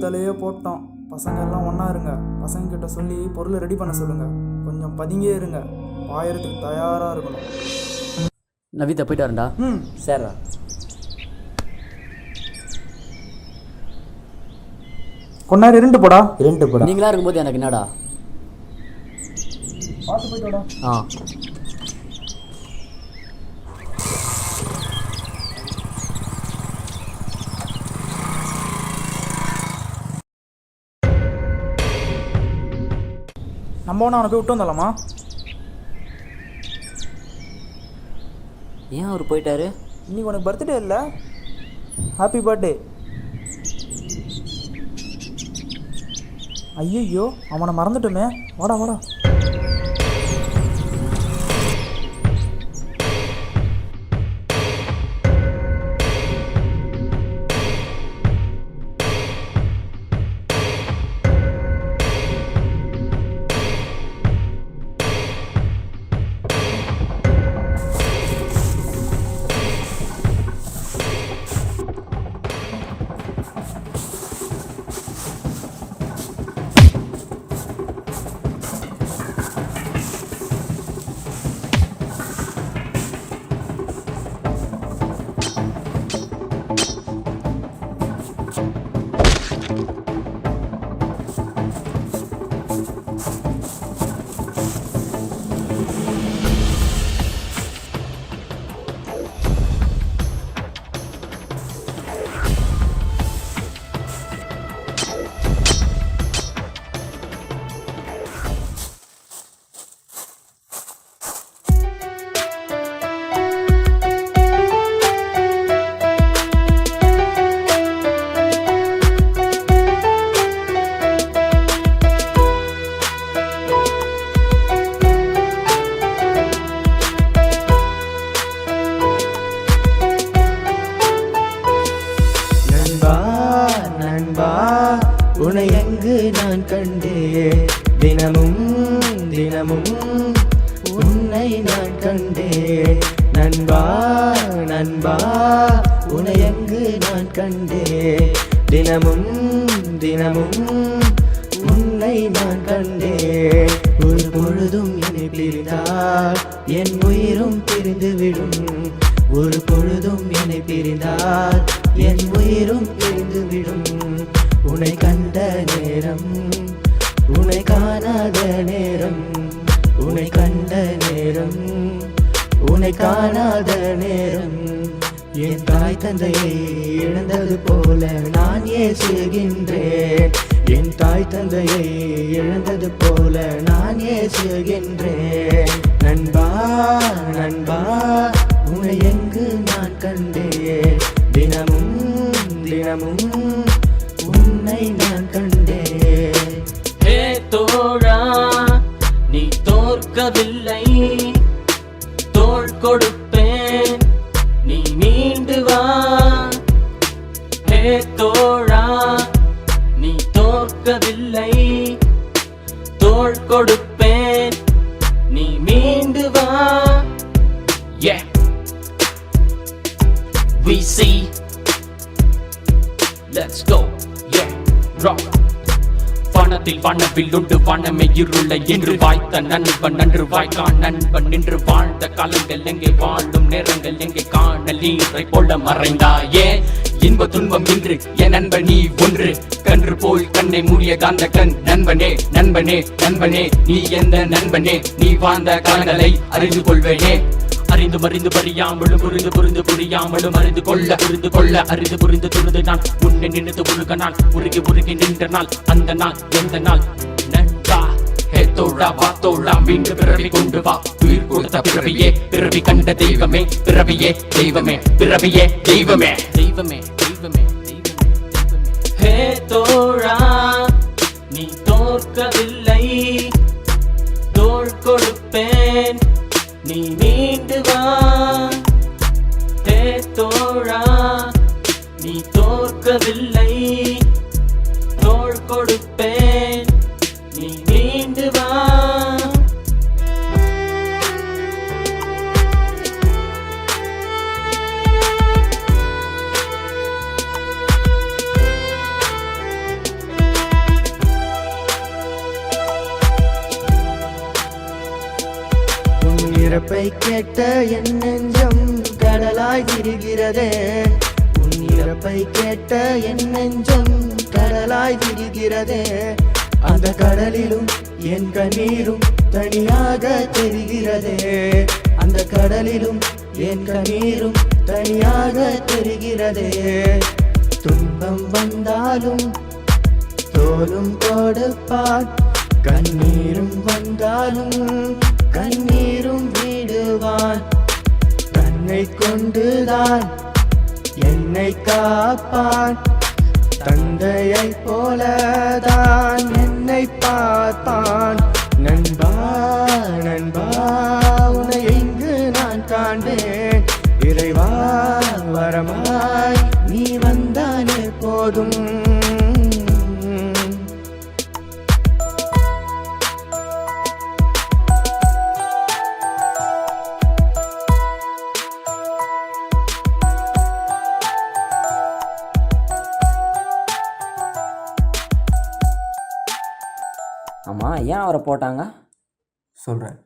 தலையே போட்டோம். பசங்க எல்லாம் ஒன்றா இருங்க. பசங்கக்கிட்ட சொல்லி பொருளை ரெடி பண்ண சொல்லுங்கள். கொஞ்சம் பதுங்கே இருங்க. பாயறதுக்கு தயாராக இருக்கணும். நவீதா போயிட்டு வரேன்டா. சரிடா. கொஞ்ச நேரம் இருண்டு போடா. நீங்களா இருக்கும்போது எனக்கு என்னடா? பார்த்து போயிட்டு வாடா. ஆ நம்ம ஒன்று அவனை போய் விட்டு வந்தாலாமா? ஏன் அவர் போயிட்டாரு? இன்னைக்கு உனக்கு பர்த்டே இல்லை? Happy birthday. ஐயோ, அவனை மறந்துட்டோமே. வாடா வாடா. உன்னை எங்கு நான் கண்டேன், தினமும் தினமும் உன்னை நான் கண்டேன். நண்பா நண்பா உன்னை எங்கு நான் கண்டேன், தினமும் தினமும் உன்னை நான் கண்டேன். ஒரு பொழுதும் என்னை பிரிந்தால் என் உயிரும் பிரிந்துவிடும். ஒரு பொழுதும் என்னை பிரிந்தால் என் உயிரும் பிரிந்துவிடும். உன்னை கண்ட நேரம் உன்னை காணாத நேரம், உன்னை கண்ட நேரம் உன்னை காணாத நேரம். என் தாய் தந்தையை இழந்தது போல நான் ஏசுகின்றேன். என் தாய் தந்தையை இழந்தது போல நான் ஏசுகின்றேன். நண்பா நண்பா உன்னை எங்கு நான் கண்டேன், தினமும் தினமும் உன்னை நான் கண்டேன். ஹே தோழா, நீ தோற்கவில்லை, தோள் கொடுப்பேன், நீ மீண்டு வா. ஹே தோழா, நீ தோற்கவில்லை, தோள் கொடுப்பேன், நீ மீண்டு வா. Yeah, we see, let's go. Yeah, rock. வானத்தில் வானவில் உண்டு வானமே இருளை என்று வாய்த்த நண்பன் நன்று வாய்க்கான் நண்பன் நின்று வாழ்ந்த காலங்கள் எங்கே, வாழும் நேரங்கள் எங்கே, காணல் நீரை போல மறைந்தாயே. இன்ப துன்பம் இன்று என் நண்பன் நீ ஒன்று, கன்று போல் கண்ணை மூடிய காந்த கண் நண்பனே நண்பனே நண்பனே நீ எந்த நண்பனே, நீ வாழ்ந்த காலங்களை அறிந்து கொள்வேனே. அறிந்து மறிந்து பறியாமலும் புரிந்து புரிந்து புரியாமலும் அறிந்து கொள்ள புரிந்து கொள்ள அறிந்து புரிந்து துணிந்து நான் உன்னை நினைத்து உருக நாள் உருகி உருகி நின்ற நாள் அந்த நாள் எந்த நாள். நண்பா ஹே தோழா வா தோழா, மீண்டு பிறவி கொண்டு வா. உயிர் கொடுத்த பிறவியே பிறவி கண்ட தெய்வமே, பிறவியே தெய்வமே, பிறவியே தெய்வமே, தெய்வமே தெய்வமே தெய்வமே. ஹே தோழா, நீ தோற்கவில்லை, தோள் கொடுப்பேன், நீ மீண்டு வா. ஹே தோழா, நீ தோற்கவில்லை, தோள் கொடுப்பேன், நீ மீண்டு வா. இறப்பை கேட்ட என் நெஞ்சம் கடலாய் விரிகிறதே. உன் இறப்பை கேட்ட என் நெஞ்சம் கடலாய் விரிகிறதே. அந்த கடலிலும் என் கண்ணீரும் தனியாக தெரிகிறதே. அந்த கடலிலும் என் கண்ணீரும் தனியாக தெரிகிறதே. துன்பம் வந்தாலும் தோலும் கொடுப்பான், கண்ணீரும் வந்தாலும் கண்ணீரும் விடுவான். தன்னை கொண்டுதான் என்னை காப்பான், தந்தையை போலதான் என்னை பார்ப்பான். நண்பா நண்பா உன்னை எங்கு நான் காண்பேன், இறைவா வரமாய் நீ வந்தானே போதும். ஆமாம், ஏன் அவரை போட்டாங்க? சொல்கிறேன்.